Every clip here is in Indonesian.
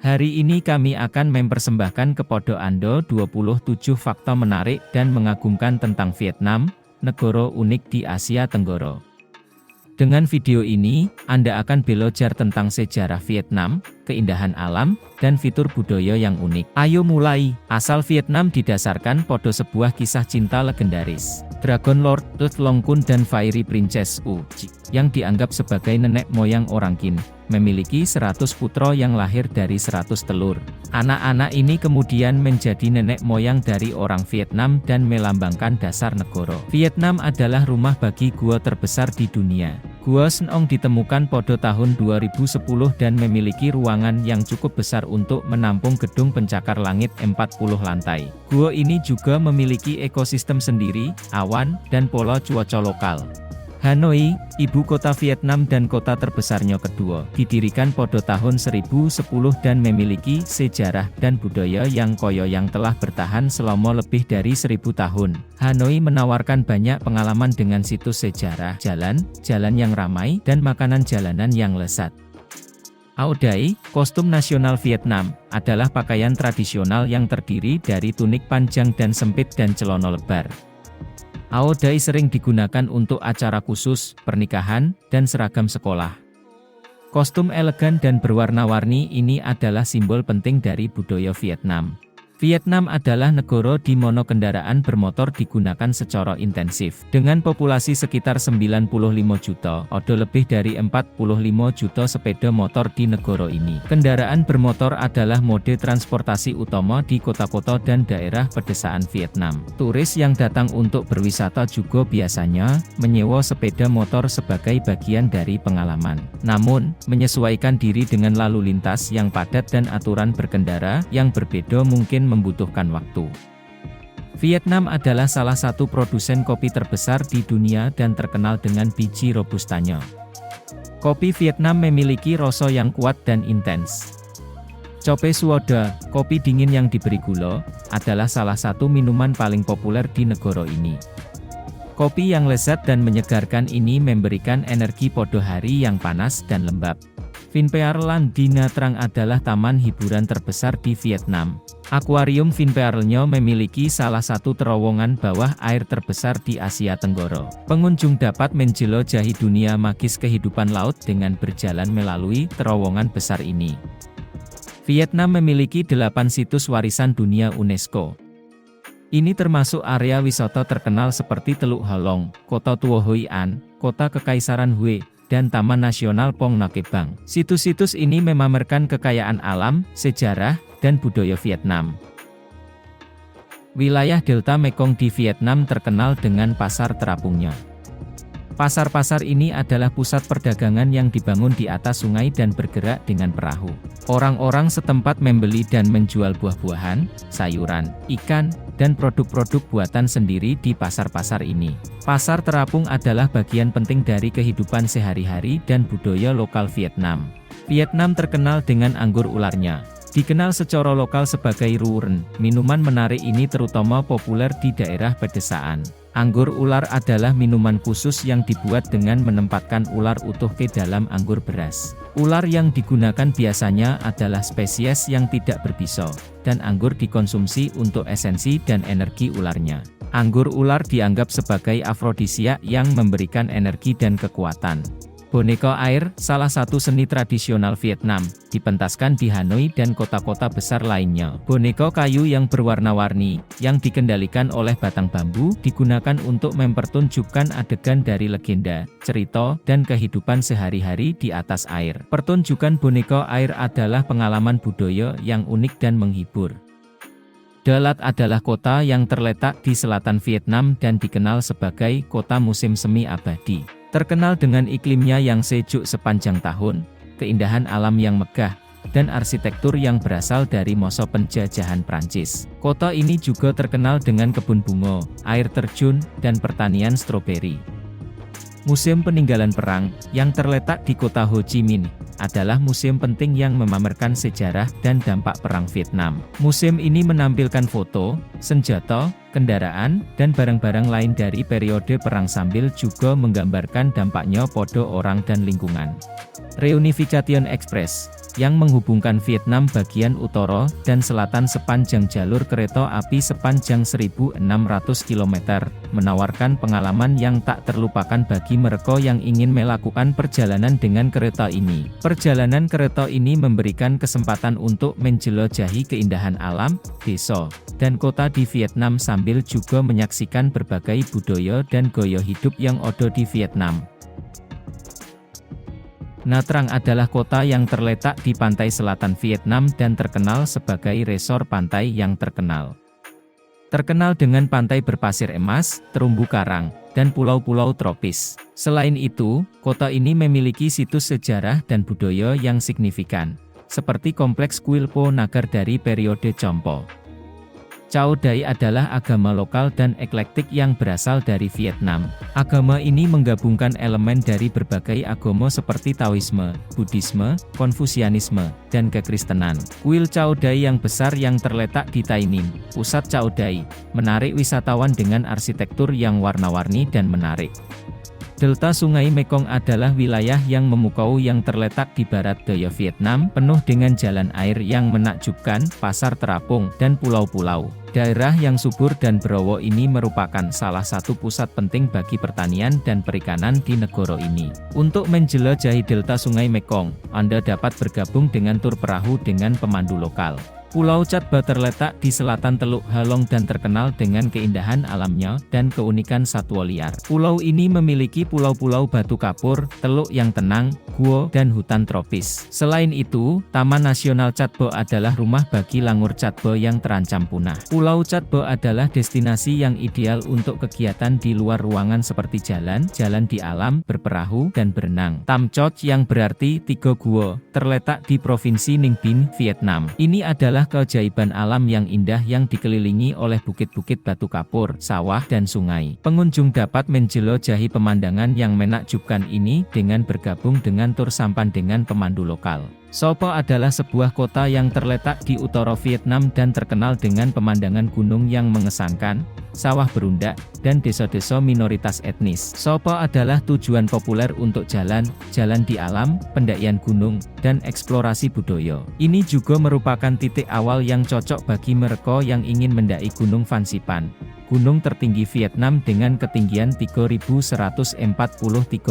Hari ini kami akan mempersembahkan kepada Anda 27 fakta menarik dan mengagumkan tentang Vietnam, negara unik di Asia Tenggara. Dengan video ini, Anda akan belajar tentang sejarah Vietnam, keindahan alam, dan fitur budaya yang unik. Ayo mulai. Asal Vietnam didasarkan pada sebuah kisah cinta legendaris. Dragon Lord, Earth Long Kun dan Fairy Princess U, yang dianggap sebagai nenek moyang orang Kin, memiliki 100 putra yang lahir dari 100 telur. Anak-anak ini kemudian menjadi nenek moyang dari orang Vietnam dan melambangkan dasar negara. Vietnam adalah rumah bagi gua terbesar di dunia. Gua Sneong ditemukan pada tahun 2010 dan memiliki ruangan yang cukup besar untuk menampung gedung pencakar langit 40 lantai. Gua ini juga memiliki ekosistem sendiri, awan, dan pola cuaca lokal. Hanoi, ibu kota Vietnam dan kota terbesarnya kedua, didirikan pada tahun 1010 dan memiliki sejarah dan budaya yang koyo yang telah bertahan selama lebih dari 1000 tahun. Hanoi menawarkan banyak pengalaman dengan situs sejarah, jalan yang ramai, dan makanan jalanan yang lezat. Ao Dai, kostum nasional Vietnam, adalah pakaian tradisional yang terdiri dari tunik panjang dan sempit dan celana lebar. Ao Dai sering digunakan untuk acara khusus, pernikahan, dan seragam sekolah. Kostum elegan dan berwarna-warni ini adalah simbol penting dari budaya Vietnam. Vietnam adalah negara di mana kendaraan bermotor digunakan secara intensif. Dengan populasi sekitar 95 juta, ada lebih dari 45 juta sepeda motor di negara ini. Kendaraan bermotor adalah mode transportasi utama di kota-kota dan daerah pedesaan Vietnam. Turis yang datang untuk berwisata juga biasanya menyewa sepeda motor sebagai bagian dari pengalaman. Namun, menyesuaikan diri dengan lalu lintas yang padat dan aturan berkendara yang berbeda mungkin membutuhkan waktu. Vietnam adalah salah satu produsen kopi terbesar di dunia dan terkenal dengan biji robustanya. Kopi Vietnam memiliki rasa yang kuat dan intens. Chope Suoda, kopi dingin yang diberi gula, adalah salah satu minuman paling populer di negara ini. Kopi yang lezat dan menyegarkan ini memberikan energi pada hari yang panas dan lembab. Vinpearl di Nha Trang adalah taman hiburan terbesar di Vietnam. Akuarium Vinpearl-nya memiliki salah satu terowongan bawah air terbesar di Asia Tenggara. Pengunjung dapat menjelajahi dunia magis kehidupan laut dengan berjalan melalui terowongan besar ini. Vietnam memiliki 8 situs warisan dunia UNESCO. Ini termasuk area wisata terkenal seperti Teluk Halong, Kota Tua Hoi An, Kota Kekaisaran Hue, dan Taman Nasional Phong Nha Bang. Situs-situs ini memamerkan kekayaan alam, sejarah, dan budaya Vietnam. Wilayah Delta Mekong di Vietnam terkenal dengan pasar terapungnya. Pasar-pasar ini adalah pusat perdagangan yang dibangun di atas sungai dan bergerak dengan perahu. Orang-orang setempat membeli dan menjual buah-buahan, sayuran, ikan, dan produk-produk buatan sendiri di pasar-pasar ini. Pasar terapung adalah bagian penting dari kehidupan sehari-hari dan budaya lokal Vietnam. Vietnam terkenal dengan anggur ularnya. Dikenal secara lokal sebagai Ruren, minuman menarik ini terutama populer di daerah pedesaan. Anggur ular adalah minuman khusus yang dibuat dengan menempatkan ular utuh ke dalam anggur beras. Ular yang digunakan biasanya adalah spesies yang tidak berbisa, dan anggur dikonsumsi untuk esensi dan energi ularnya. Anggur ular dianggap sebagai afrodisiak yang memberikan energi dan kekuatan. Boneka air, salah satu seni tradisional Vietnam, dipentaskan di Hanoi dan kota-kota besar lainnya. Boneka kayu yang berwarna-warni, yang dikendalikan oleh batang bambu, digunakan untuk mempertunjukkan adegan dari legenda, cerita, dan kehidupan sehari-hari di atas air. Pertunjukan boneka air adalah pengalaman budaya yang unik dan menghibur. Dalat adalah kota yang terletak di selatan Vietnam dan dikenal sebagai kota musim semi abadi. Terkenal dengan iklimnya yang sejuk sepanjang tahun, keindahan alam yang megah, dan arsitektur yang berasal dari masa penjajahan Prancis. Kota ini juga terkenal dengan kebun bunga, air terjun, dan pertanian stroberi. Museum Peninggalan Perang, yang terletak di kota Ho Chi Minh, adalah museum penting yang memamerkan sejarah dan dampak Perang Vietnam. Museum ini menampilkan foto, senjata, kendaraan, dan barang-barang lain dari periode perang sambil juga menggambarkan dampaknya pada orang dan lingkungan. Reunification Express yang menghubungkan Vietnam bagian utara dan selatan sepanjang jalur kereta api sepanjang 1.600 km, menawarkan pengalaman yang tak terlupakan bagi mereka yang ingin melakukan perjalanan dengan kereta ini. Perjalanan kereta ini memberikan kesempatan untuk menjelajahi keindahan alam, desa, dan kota di Vietnam sambil juga menyaksikan berbagai budaya dan gaya hidup yang ada di Vietnam. Nha Trang adalah kota yang terletak di pantai selatan Vietnam dan terkenal sebagai resor pantai yang terkenal. Terkenal dengan pantai berpasir emas, terumbu karang, dan pulau-pulau tropis. Selain itu, kota ini memiliki situs sejarah dan budaya yang signifikan, seperti kompleks kuil Po Nagar dari periode Chompo. Cao Dai adalah agama lokal dan eklektik yang berasal dari Vietnam. Agama ini menggabungkan elemen dari berbagai agama seperti Taoisme, Buddhisme, Konfusianisme, dan Kekristenan. Kuil Cao Dai yang besar yang terletak di Tai Ninh, pusat Cao Dai, menarik wisatawan dengan arsitektur yang warna-warni dan menarik. Delta Sungai Mekong adalah wilayah yang memukau yang terletak di barat daya Vietnam, penuh dengan jalan air yang menakjubkan, pasar terapung, dan pulau-pulau. Daerah yang subur dan berawa ini merupakan salah satu pusat penting bagi pertanian dan perikanan di negara ini. Untuk menjelajahi Delta Sungai Mekong, Anda dapat bergabung dengan tur perahu dengan pemandu lokal. Pulau Cat Ba terletak di selatan Teluk Halong dan terkenal dengan keindahan alamnya dan keunikan satwa liar. Pulau ini memiliki pulau-pulau batu kapur, teluk yang tenang, gua, dan hutan tropis. Selain itu, Taman Nasional Cat Ba adalah rumah bagi langur Cat Ba yang terancam punah. Pulau Cat Ba adalah destinasi yang ideal untuk kegiatan di luar ruangan seperti jalan di alam, berperahu, dan berenang. Tam Choc yang berarti tiga gua, terletak di Provinsi Ninh Binh, Vietnam. Ini adalah keajaiban alam yang indah yang dikelilingi oleh bukit-bukit batu kapur, sawah, dan sungai. Pengunjung dapat menjelajahi pemandangan yang menakjubkan ini dengan bergabung dengan tur sampan dengan pemandu lokal. Sapa adalah sebuah kota yang terletak di utara Vietnam dan terkenal dengan pemandangan gunung yang mengesankan, sawah berundak, dan desa-desa minoritas etnis. Sapa adalah tujuan populer untuk jalan di alam, pendakian gunung, dan eksplorasi budaya. Ini juga merupakan titik awal yang cocok bagi mereka yang ingin mendaki Gunung Phan Xipang, gunung tertinggi Vietnam dengan ketinggian 3.143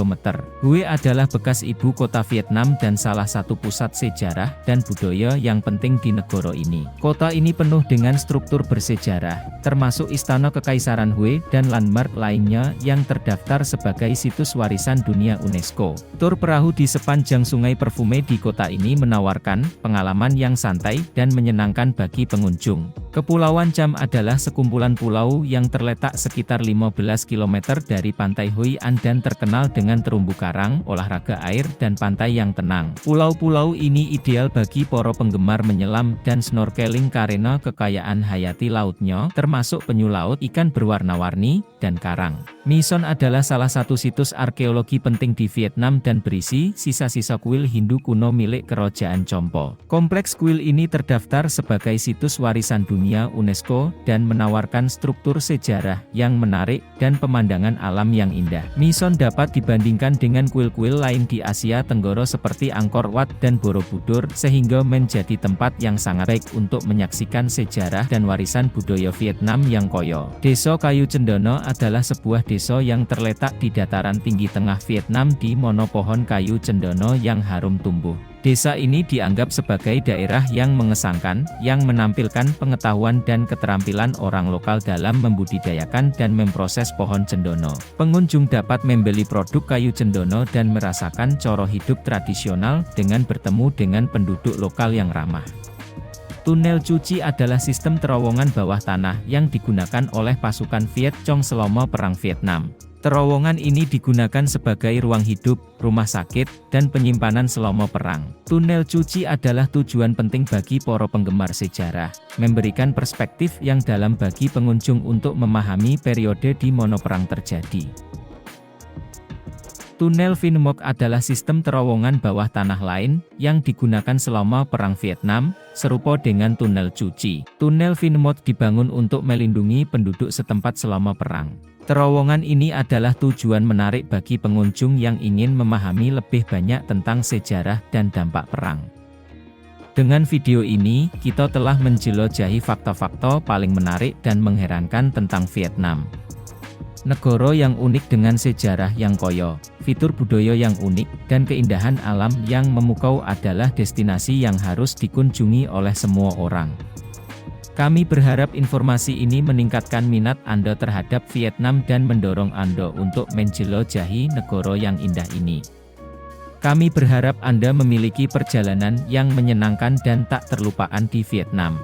meter. Hue adalah bekas ibu kota Vietnam dan salah satu pusat sejarah dan budaya yang penting di negara ini. Kota ini penuh dengan struktur bersejarah, termasuk Istana Kekaisaran Hue dan landmark lainnya yang terdaftar sebagai situs warisan dunia UNESCO. Tur perahu di sepanjang Sungai Perfume di kota ini menawarkan pengalaman yang santai dan menyenangkan bagi pengunjung. Kepulauan Cham adalah sekumpulan pulau yang terletak sekitar 15 km dari pantai Hoi An dan terkenal dengan terumbu karang, olahraga air, dan pantai yang tenang. Pulau-pulau ini ideal bagi para penggemar menyelam dan snorkeling karena kekayaan hayati lautnya, termasuk penyu laut, ikan berwarna-warni, dan karang. Mison adalah salah satu situs arkeologi penting di Vietnam dan berisi sisa-sisa kuil Hindu kuno milik Kerajaan Chompo. Kompleks kuil ini terdaftar sebagai situs warisan dunia UNESCO dan menawarkan struktur sejarah yang menarik dan pemandangan alam yang indah. Mison dapat dibandingkan dengan kuil-kuil lain di Asia Tenggara seperti Angkor Wat dan Borobudur, sehingga menjadi tempat yang sangat baik untuk menyaksikan sejarah dan warisan budaya Vietnam yang koyo. Desa Kayu Cendana adalah sebuah desa yang terletak di dataran tinggi tengah Vietnam di mana pohon kayu cendana yang harum tumbuh. Desa ini dianggap sebagai daerah yang mengesankan, yang menampilkan pengetahuan dan keterampilan orang lokal dalam membudidayakan dan memproses pohon cendana. Pengunjung dapat membeli produk kayu cendana dan merasakan cara hidup tradisional dengan bertemu dengan penduduk lokal yang ramah. Tunnel Cu Chi adalah sistem terowongan bawah tanah yang digunakan oleh pasukan Viet Cong selama Perang Vietnam. Terowongan ini digunakan sebagai ruang hidup, rumah sakit, dan penyimpanan selama perang. Tunnel Cu Chi adalah tujuan penting bagi para penggemar sejarah, memberikan perspektif yang dalam bagi pengunjung untuk memahami periode di mana perang terjadi. Tunnel Vinh Moc adalah sistem terowongan bawah tanah lain yang digunakan selama Perang Vietnam, serupa dengan Tunnel Chu Chi. Tunnel Vinh Moc dibangun untuk melindungi penduduk setempat selama perang. Terowongan ini adalah tujuan menarik bagi pengunjung yang ingin memahami lebih banyak tentang sejarah dan dampak perang. Dengan video ini, kita telah menjelajahi fakta-fakta paling menarik dan mengherankan tentang Vietnam. Negara yang unik dengan sejarah yang koyo, fitur budaya yang unik, dan keindahan alam yang memukau adalah destinasi yang harus dikunjungi oleh semua orang. Kami berharap informasi ini meningkatkan minat Anda terhadap Vietnam dan mendorong Anda untuk menjelajahi negara yang indah ini. Kami berharap Anda memiliki perjalanan yang menyenangkan dan tak terlupakan di Vietnam.